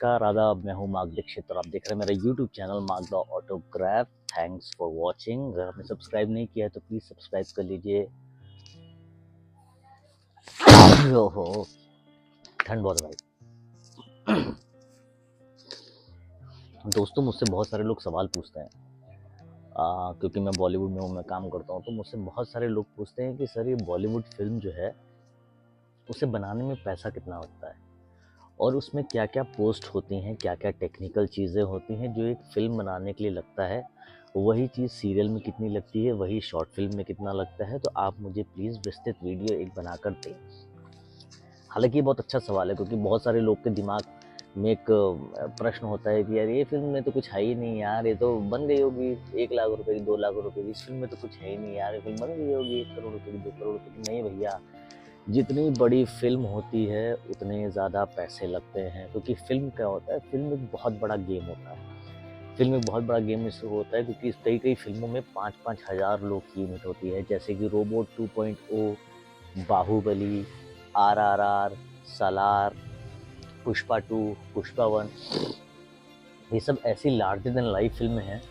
नमस्कार, आदाब। मैं हूँ मार्क दीक्षित और आप देख रहे हैं मेरा YouTube channel mark the autograph. Thanks for watching. अगर आपने सब्सक्राइब नहीं किया है तो प्लीज़ सब्सक्राइब कर लीजिए। ओहो, ठंड बहुत है भाई। दोस्तों, मुझसे बहुत सारे लोग सवाल पूछते हैं क्योंकि मैं बॉलीवुड में हूँ, मैं काम करता हूँ, तो मुझसे बहुत सारे लोग पूछते हैं कि सर ये बॉलीवुड फिल्म जो है उसे बनाने में पैसा कितना लगता है और उसमें क्या क्या पोस्ट होती हैं, क्या क्या टेक्निकल चीज़ें होती हैं जो एक फ़िल्म बनाने के लिए लगता है। वही चीज़ सीरियल में कितनी लगती है, वही शॉर्ट फिल्म में कितना लगता है। तो आप मुझे प्लीज़ विस्तृत वीडियो एक बनाकर दें। हालांकि ये बहुत अच्छा सवाल है क्योंकि बहुत सारे लोग के दिमाग में एक प्रश्न होता है कि यार ये फिल्म में तो कुछ है ही नहीं यार, ये तो बन गई होगी 1 लाख रुपए की, 2 लाख रुपए की। इस फिल्म में तो कुछ है ही नहीं यार, ये फिल्म बन गई होगी 1 करोड़ रुपए की, 2 करोड़ रुपए की। नहीं भैया, जितनी बड़ी फ़िल्म होती है उतने ज़्यादा पैसे लगते हैं क्योंकि फ़िल्म क्या होता है, फ़िल्म एक बहुत बड़ा गेम होता है। फ़िल्म एक बहुत बड़ा गेम इसलिए होता है क्योंकि कई-कई फ़िल्मों में 5-5 हज़ार लोग की यूनिट होती है, जैसे कि रोबोट 2.0, बाहुबली, आरआरआर, सालार, पुष्पा 2, पुष्पा 1। ये सब ऐसी लार्जर देन लाइफ फ़िल्में हैं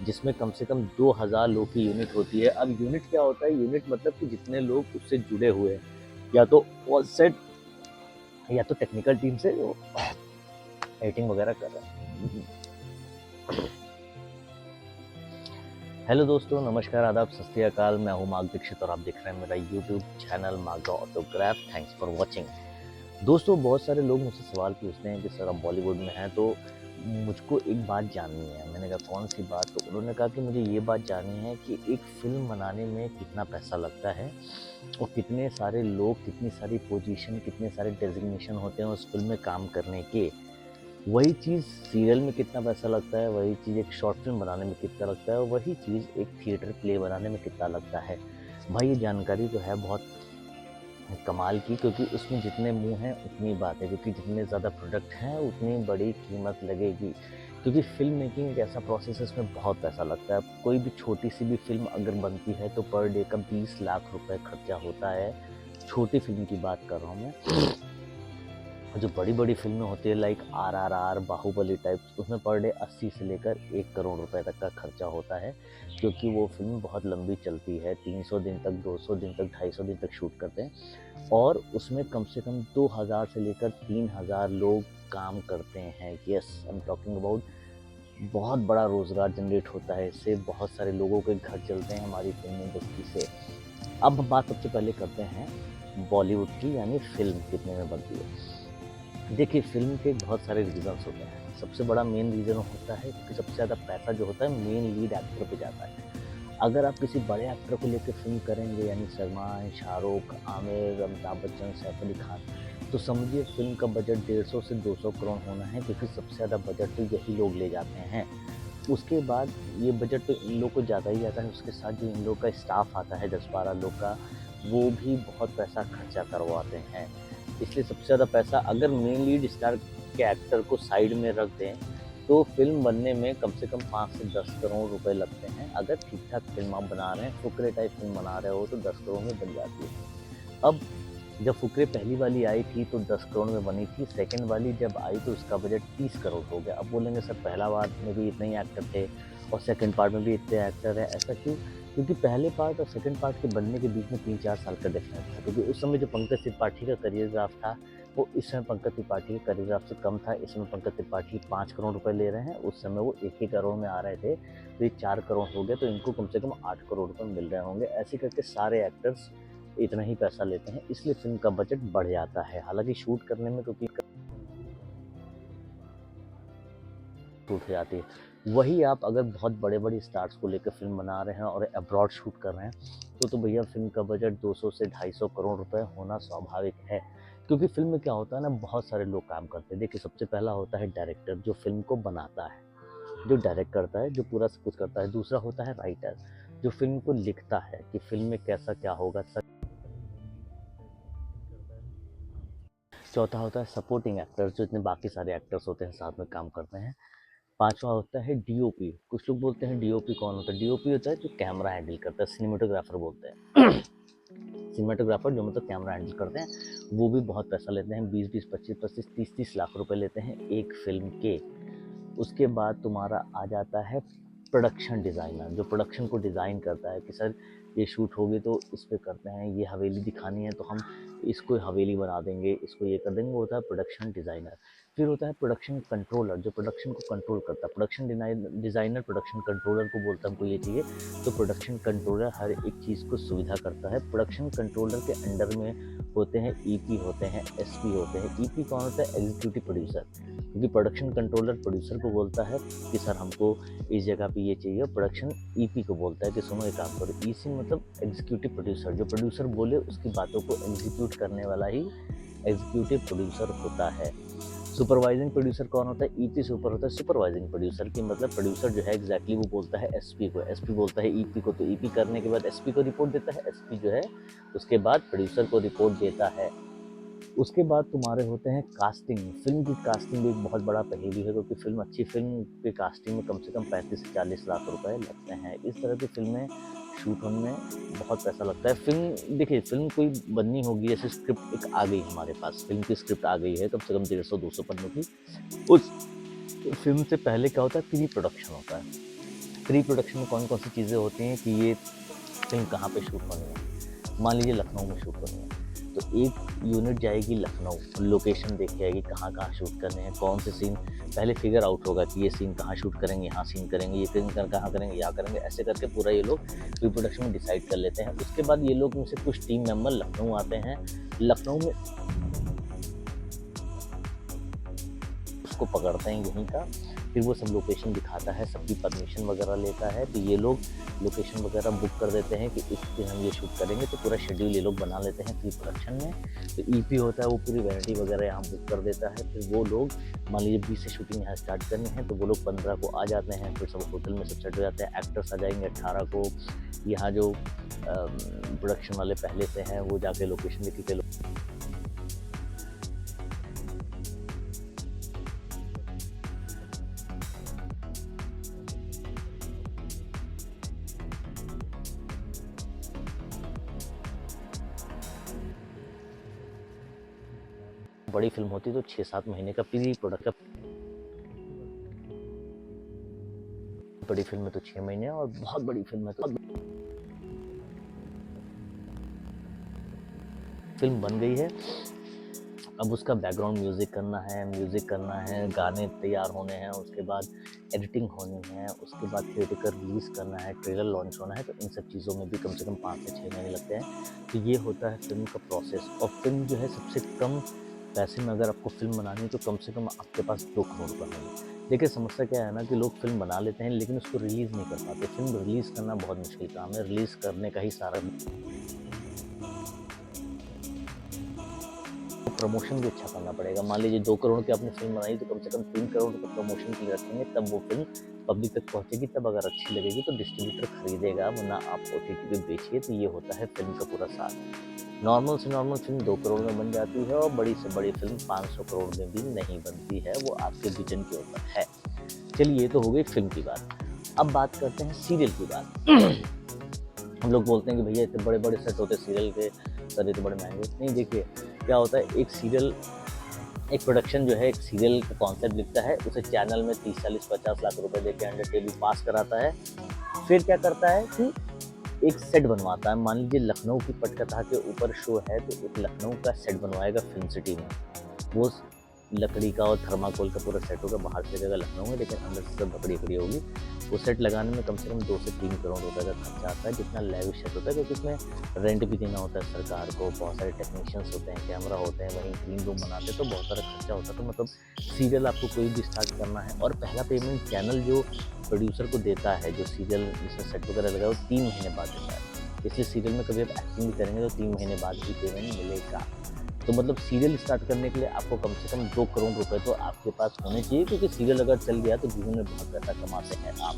जिसमें कम से कम 2000 लोग की यूनिट होती है। अब यूनिट क्या होता है? यूनिट मतलब कि जितने लोग उससे जुड़े हुए हैं, या तो ऑन सेट या तो टेक्निकल टीम से जो एडिटिंग वगैरह कर रहे हैं। हेलो दोस्तों, नमस्कार, आदाब, सत श्री अकाल। मैं हूँ मार्क दीक्षित और आप देख रहे हैं मेरा YouTube channel mark the autograph. Thanks for watching. दोस्तों, बहुत सारे लोग मुझसे सवाल पूछते हैं कि सर आप बॉलीवुड में हैं तो मुझको एक बात जाननी है। मैंने कहा कौन सी बात? तो उन्होंने कहा कि मुझे ये बात जाननी है कि एक फ़िल्म बनाने में कितना पैसा लगता है और कितने सारे लोग, कितनी सारी पोजीशन, कितने सारे डेजिग्नेशन होते हैं उस फिल्म में काम करने के। वही चीज़ सीरियल में कितना पैसा लगता है, वही चीज़ एक शॉर्ट फिल्म बनाने में कितना लगता है और वही चीज़ एक थिएटर प्ले बनाने में कितना लगता है। भाई ये जानकारी तो है बहुत कमाल की, क्योंकि उसमें जितने मुँह हैं उतनी बात है, क्योंकि जितने ज़्यादा प्रोडक्ट हैं उतनी बड़ी कीमत लगेगी। क्योंकि फ़िल्म मेकिंग एक ऐसा प्रोसेस है, इसमें बहुत पैसा लगता है। कोई भी छोटी-सी भी फ़िल्म अगर बनती है तो पर डे का 20 लाख रुपए खर्चा होता है। छोटी फ़िल्म की बात कर रहा हूँ मैं। जो बड़ी-बड़ी फ़िल्में होती है लाइक आरआरआर, बाहुबली टाइप्स, उसमें पर डे 80 से लेकर 1 करोड़ रुपए तक का खर्चा होता है, क्योंकि वो फ़िल्म बहुत लंबी चलती है। 300 दिन तक, 200 दिन तक, 250 दिन तक शूट करते हैं और उसमें कम से कम 2000 से लेकर 3000 लोग काम करते हैं। Yes, I am talking about बहुत बड़ा रोज़गार जनरेट होता है इससे, बहुत सारे लोगों के घर चलते हैं हमारी फ़िल्म इंडस्ट्री से। अब हम बात सबसे पहले करते हैं बॉलीवुड की, यानी फ़िल्म कितने में बनती है। देखिए, फ़िल्म के बहुत सारे रीज़न्स होते हैं। सबसे बड़ा मेन रीज़न होता है कि सबसे ज़्यादा पैसा जो होता है मेन लीड एक्टर पे जाता है। अगर आप किसी बड़े एक्टर को लेके फ़िल्म करेंगे, यानी सलमान, शाहरुख, आमिर, अमिताभ बच्चन, सैफ अली खान, तो समझिए फ़िल्म का बजट 150 से 200 करोड़ होना है, क्योंकि सबसे ज़्यादा बजट तो यही लोग ले जाते हैं। उसके बाद ये बजट तो इन लोग को ज़्यादा ही आता है, उसके साथ जो इन लोग का स्टाफ आता है 10-12 लोग का, वो भी बहुत पैसा खर्चा करवाते हैं। इसलिए सबसे ज़्यादा पैसा अगर मेन लीड स्टार के एक्टर को साइड में रख दें, तो फ़िल्म बनने में कम से कम 5 से 10 करोड़ रुपए लगते हैं। अगर ठीक-ठाक फ़िल्म आप बना रहे हैं, फुकरे टाइप फ़िल्म बना रहे हो तो 10 करोड़ में बन जाती है। अब जब फुकरे पहली वाली आई थी तो 10 करोड़ में बनी थी, सेकंड वाली जब आई तो उसका बजट 30 करोड़ हो गया। अब बोलेंगे सर पहला पार्ट में भी इतने ही एक्टर थे और सेकंड पार्ट में भी इतने एक्टर हैं, ऐसा क्यों? क्योंकि पहले पार्ट और सेकंड पार्ट के बनने के बीच में 3-4 साल का डिफरेंस था, क्योंकि उस समय जो पंकज त्रिपाठी का करियर ग्राफ था, वो इस समय पंकज त्रिपाठी के करियर ग्राफ से कम था। इस समय पंकज त्रिपाठी 5 करोड़ रुपए ले रहे हैं, उस समय वो 1 ही करोड़ में आ रहे थे, तो ये 4 करोड़ हो गए, तो इनको कम से कम 8 करोड़ रुपए मिल रहे होंगे। ऐसे करके सारे एक्टर्स इतना ही पैसा लेते हैं, इसलिए फ़िल्म का बजट बढ़ जाता है। हालाँकि शूट करने में क्योंकि शूट हो जाती है। वही आप अगर बहुत बड़े-बड़े स्टार्स को लेकर फ़िल्म बना रहे हैं और अब्रॉड शूट कर रहे हैं, तो भैया फ़िल्म का बजट 200 से 250 करोड़ रुपए होना स्वाभाविक है। क्योंकि फ़िल्म में क्या होता है ना, बहुत सारे लोग काम करते हैं। देखिए, सबसे पहला होता है डायरेक्टर, जो फ़िल्म को बनाता है, जो डायरेक्ट करता है, जो पूरा सब कुछ करता है। दूसरा होता है राइटर, जो फ़िल्म को लिखता है कि फ़िल्म में कैसा क्या होगा। चौथा होता है सपोर्टिंग एक्टर्स, जो इतने बाकी सारे एक्टर्स होते हैं साथ में काम करते हैं। पांचवा होता है डीओपी। कुछ लोग बोलते हैं डीओपी कौन होता है? डीओपी होता है जो कैमरा हैंडल करता है, सिनेमेटोग्राफर बोलते हैं। सिनेमाटोग्राफर जो मतलब कैमरा हैंडल करते हैं, वो भी बहुत पैसा लेते हैं, 20-20, 25-25, 30-30 लाख रुपए लेते हैं एक फिल्म के। उसके बाद तुम्हारा आ जाता है प्रोडक्शन डिज़ाइनर, जो प्रोडक्शन को डिज़ाइन करता है कि सर ये शूट होगी तो इस पे करते हैं, ये हवेली दिखानी है तो हम इसको हवेली बना देंगे, इसको ये कर देंगे, वो होता है प्रोडक्शन डिज़ाइनर। फिर होता है प्रोडक्शन कंट्रोलर, जो प्रोडक्शन को कंट्रोल करता है। प्रोडक्शन डिज़ाइनर प्रोडक्शन कंट्रोलर को बोलता है हमको ये चाहिए, तो प्रोडक्शन कंट्रोलर हर एक चीज़ को सुविधा करता है। प्रोडक्शन कंट्रोलर के अंडर में होते हैं ईपी, होते हैं एसपी होते हैं। ईपी कौन होता है? एग्जीक्यूटिव प्रोड्यूसर, क्योंकि प्रोडक्शन कंट्रोलर प्रोड्यूसर को बोलता है कि सर हमको इस जगह पे ये चाहिए। प्रोडक्शन ईपी को बोलता है कि सुनो ये काम करो। ईसी मतलब एग्जीक्यूटिव प्रोड्यूसर, जो प्रोड्यूसर बोले उसकी बातों को एग्जीक्यूट करने वाला ही एग्जीक्यूटिव प्रोड्यूसर होता है। सुपरवाइजिंग प्रोड्यूसर कौन होता है? ईपी से ऊपर होता है सुपरवाइजिंग प्रोड्यूसर, की मतलब प्रोड्यूसर जो है एग्जैक्टली वो बोलता है एसपी को, एसपी बोलता है ईपी को, तो ईपी करने के बाद एसपी को रिपोर्ट देता है, एसपी जो है उसके बाद प्रोड्यूसर को रिपोर्ट देता है। उसके बाद तुम्हारे होते हैं कास्टिंग। फिल्म की कास्टिंग भी एक बहुत बड़ा पहेली है, क्योंकि फिल्म अच्छी फिल्म की कास्टिंग में कम से कम 35 से 40 लाख रुपए लगते हैं। इस तरह की फिल्में शूट होने में बहुत पैसा लगता है। फिल्म देखिए, फिल्म कोई बननी होगी, जैसे स्क्रिप्ट एक आ गई हमारे पास, फिल्म की स्क्रिप्ट आ गई है कम से कम 150-200 पन्नों की। उस फिल्म से पहले क्या होता है? प्री प्रोडक्शन होता है। प्री प्रोडक्शन में कौन कौन सी चीज़ें होती हैं कि ये फिल्म कहाँ पे शूट होनी है। मान लीजिए लखनऊ में शूट होनी है, तो एक यूनिट जाएगी लखनऊ, लोकेशन देख के आएगी कहाँ कहाँ शूट करने हैं, कौन से सीन पहले फिगर आउट होगा कि ये सीन कहाँ शूट करेंगे, यहाँ सीन करेंगे, ये सीन कहाँ करेंगे, यहाँ करेंगे, ऐसे करके पूरा ये लोग प्री प्रोडक्शन में डिसाइड कर लेते हैं। उसके बाद ये लोग में से कुछ टीम मेंबर लखनऊ आते हैं, लखनऊ में उसको पकड़ते हैं यहीं का, फिर वो सब लोकेशन दिखाता है, सबकी परमिशन वगैरह लेता है, तो ये लोग लोकेशन वगैरह बुक कर देते हैं कि इस दिन हम ये शूट करेंगे, तो पूरा शेड्यूल ये लोग बना लेते हैं प्री प्रोडक्शन में। तो ईपी होता है वो पूरी वैनिटी वगैरह यहाँ बुक कर देता है। फिर वो लोग मान लीजिए 20 से शूटिंग यहाँ स्टार्ट करनी है, तो वो लोग 15 को आ जाते हैं, फिर सब होटल में सब सेट हो जाते हैं। एक्टर्स आ जाएंगे 18 को, यहाँ जो प्रोडक्शन वाले पहले से हैं वो जाके लोकेशन देख के बड़ी फिल्म होती है तो 6-7 महीने का प्री प्रोडक्शन, बड़ी फिल्म में तो 6 महीने, और बहुत बड़ी फिल्म है तो फिल्म बन गई है, अब उसका बैकग्राउंड म्यूज़िक करना है, गाने तैयार होने हैं, उसके बाद एडिटिंग होनी है, उसके बाद थिएटर रिलीज़ करना है, ट्रेलर लॉन्च होना है, तो इन सब चीज़ों में भी कम से कम 5 से 6 महीने लगते हैं। तो ये होता है फिल्म का प्रोसेस। और फिल्म जो है सबसे कम पैसे में अगर आपको फिल्म बनानी है तो कम से कम आपके पास 2 करोड़ रुपये होंगे। देखिए समस्या क्या है ना कि लोग फिल्म बना लेते हैं लेकिन उसको रिलीज़ नहीं कर पाते। फिल्म रिलीज़ करना बहुत मुश्किल काम है, रिलीज़ करने का ही सारा प्रमोशन भी अच्छा करना पड़ेगा। मान लीजिए 2 करोड़ की आपने फिल्म बनाई तो कम से कम 3 करोड़ रुपये प्रमोशन के लिए रखेंगे, तब वो फिल्म पब्लिक तक पहुंचेगी, तब अगर अच्छी लगेगी तो डिस्ट्रीब्यूटर खरीदेगा, वरना आप ओटीटी पे बेचिए। तो ये होता है फिल्म का पूरा साथ। नॉर्मल से नॉर्मल फिल्म 2 करोड़ में बन जाती है और बड़ी से बड़ी फिल्म 500 करोड़ में भी नहीं बनती है, वो आपके विजन के ऊपर है। चलिए ये तो हो गई फिल्म की बात। अब बात करते हैं सीरियल की बात। हम लोग बोलते हैं कि भैया इतने बड़े बड़े सेट होते हैं सीरियल के, सर ये तो बड़े महंगे। नहीं, देखिए क्या होता है, एक सीरियल, एक प्रोडक्शन जो है एक सीरियल का कॉन्सेप्ट लिखता है, उसे चैनल में 30, 40, 50 लाख रुपए देके अंडर टेबल पास कराता है। फिर क्या करता है कि एक सेट बनवाता है। मान लीजिए लखनऊ की पटकथा के ऊपर शो है तो एक लखनऊ का सेट बनवाएगा फिल्म सिटी में। वो लकड़ी का और थर्माकोल का पूरा सेट होगा, बाहर से लगेगा लखनऊ में लेकिन अंदर से सब लकड़ी होगी। वो सेट लगाने में कम से कम 2 से 3 करोड़ रुपए का खर्चा आता है, जितना लैविश सेट होता है, क्योंकि उसमें रेंट भी देना होता है सरकार को, बहुत सारे टेक्नीशियंस होते हैं, कैमरा होते हैं, वहीं ग्रीन रूम बनाते हैं, तो बहुत सारा खर्चा होता है। तो मतलब सीरियल आपको कोई भी स्टार्ट करना है और पहला पेमेंट चैनल जो प्रोड्यूसर को देता है, जो सीरियल जिसमें सेट वगैरह लगा, वो 3 महीने बाद देता है। इसलिए सीरियल में कभी आप एक्टिंग भी करेंगे तो 3 महीने बाद ही पेमेंट मिलेगा। तो मतलब सीरियल स्टार्ट करने के लिए आपको कम से कम 2 करोड़ रुपए तो आपके पास होने चाहिए, क्योंकि सीरियल अगर चल गया तो जीवन में बहुत पैसा कमाते हैं आप।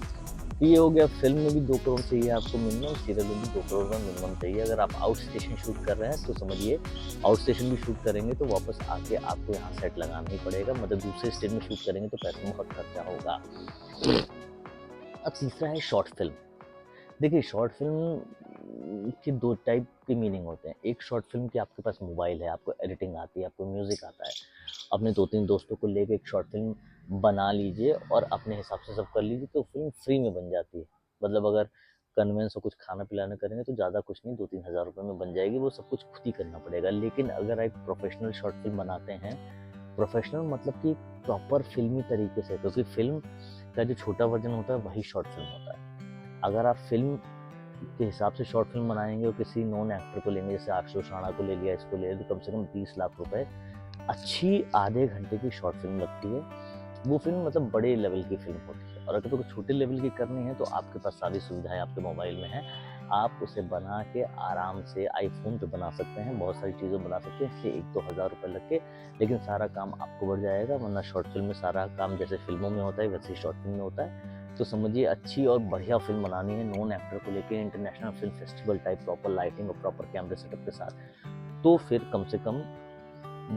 तो ये हो गया, फिल्म में भी 2 करोड़ चाहिए आपको मिनिमम, सीरियल में भी 2 करोड़ का मिनिमम चाहिए। अगर आप आउट स्टेशन शूट कर रहे हैं तो समझिए आउट स्टेशन भी शूट करेंगे तो वापस आके आपको यहाँ सेट लगाना ही पड़ेगा, मतलब दूसरे स्टेट में शूट करेंगे तो पैसे में बहुत खर्चा होगा। अब तीसरा है शॉर्ट फिल्म। देखिए शॉर्ट फिल्म के दो टाइप के मीनिंग होते हैं। एक शॉर्ट फिल्म की आपके पास मोबाइल है, आपको एडिटिंग आती है, आपको म्यूज़िक आता है, अपने 2-3 दोस्तों को लेके एक शॉर्ट फिल्म बना लीजिए और अपने हिसाब से सब कर लीजिए, तो फिल्म फ्री में बन जाती है। मतलब अगर कन्वेंस और कुछ खाना पिलाना करेंगे तो ज़्यादा कुछ नहीं, 2-3 हज़ार रुपये में बन जाएगी, वो सब कुछ खुद ही करना पड़ेगा। लेकिन अगर एक प्रोफेशनल शॉर्ट फिल्म बनाते हैं, प्रोफेशनल मतलब कि प्रॉपर फ़िल्मी तरीके से, क्योंकि फ़िल्म का जो छोटा वर्ज़न होता है वही शॉर्ट फिल्म होता है। अगर आप फ़िल्म के हिसाब से शॉर्ट फिल्म बनाएँगे और किसी नॉन एक्टर को लेंगे, जैसे आशुतोष राणा को ले लिया, इसको ले लिया, तो कम से कम 30 लाख रुपए अच्छी आधे घंटे की शॉर्ट फिल्म लगती है। वो फिल्म मतलब बड़े लेवल की फिल्म होती है। और अगर तो छोटे लेवल की करनी है तो आपके पास सारी सुविधाएं आपके मोबाइल में हैं, आप उसे बना के आराम से आईफोन पे बना सकते हैं, बहुत सारी चीज़ें बना सकते हैं, इससे 1-2 हज़ार रुपये लग के, लेकिन सारा काम आपको बढ़ जाएगा। वरना शॉर्ट फिल्म में सारा काम जैसे फिल्मों में होता है वैसे ही शॉर्ट फिल्म में होता है। तो समझिए, अच्छी और बढ़िया फिल्म बनानी है नॉन एक्टर को लेके, international film festival type, proper lighting और प्रॉपर कैमरे सेटअप के साथ, तो फिर कम से कम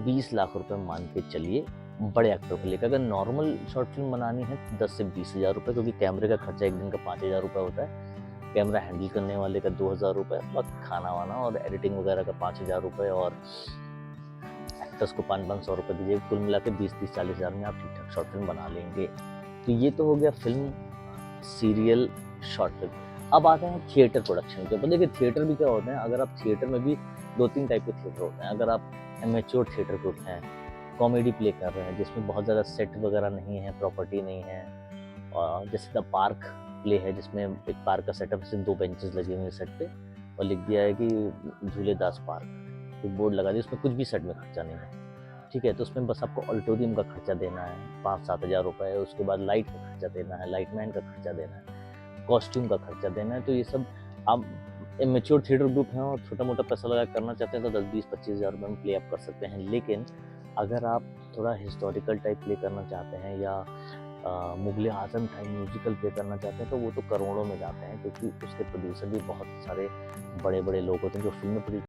20 लाख रुपए मान के चलिए बड़े एक्टर को लेकर। अगर नॉर्मल शॉर्ट फिल्म बनानी है 10 से 20 हज़ार रुपये, क्योंकि कैमरे का खर्चा एक दिन का 5 हज़ार रुपये होता है, कैमरा हैंडल करने वाले का 2 हज़ार रुपये, बाकी खाना वाना और एडिटिंग वगैरह का 5 हज़ार रुपये, और एक्टर्स को 500-500 सौ रुपये दीजिए, कुल मिला के 20-30-40 हज़ार में आप ठीक ठाक शॉर्ट फिल्म बना लेंगे। तो ये तो हो गया फिल्म, सीरियल, शॉर्ट फिल्म। अब आते हैं थिएटर प्रोडक्शन के ऊपर। देखिए थिएटर भी क्या होते हैं, अगर आप थिएटर में भी 2-3 टाइप के थिएटर होते हैं। अगर आप एमेच्योर थिएटर ग्रुप हैं, कॉमेडी प्ले कर रहे हैं जिसमें बहुत ज़्यादा सेट वगैरह नहीं है, प्रॉपर्टी नहीं है, और जैसे द पार्क प्ले है जिसमें एक पार्क का सेटअप, सिर्फ 2 बेंचेस लगे हुए हैं सेट पे और लिख दिया है कि झूलेदास पार्क, एक बोर्ड लगा दिया, उसमें कुछ भी सेट में खर्चा नहीं है, ठीक है। तो उसमें बस आपको ऑडिटोरियम का खर्चा देना है 5-7 हज़ार रुपये, उसके बाद लाइट का खर्चा देना है, लाइटमैन का खर्चा देना है, कॉस्ट्यूम का खर्चा देना है। तो ये सब आप मेच्योर थिएटर ग्रुप हैं और छोटा मोटा पैसा लगा करना चाहते हैं तो 10-20-25 हज़ार रुपये में प्ले आप कर सकते हैं। लेकिन अगर आप थोड़ा हिस्टोरिकल टाइप प्ले करना चाहते हैं या मुगले आजम टाइप म्यूजिकल प्ले करना चाहते हैं तो वो तो करोड़ों में जाते हैं, क्योंकि उसके प्रोड्यूसर भी बहुत सारे बड़े बड़े लोग होते हैं जो फिल्में प्रोड्यूस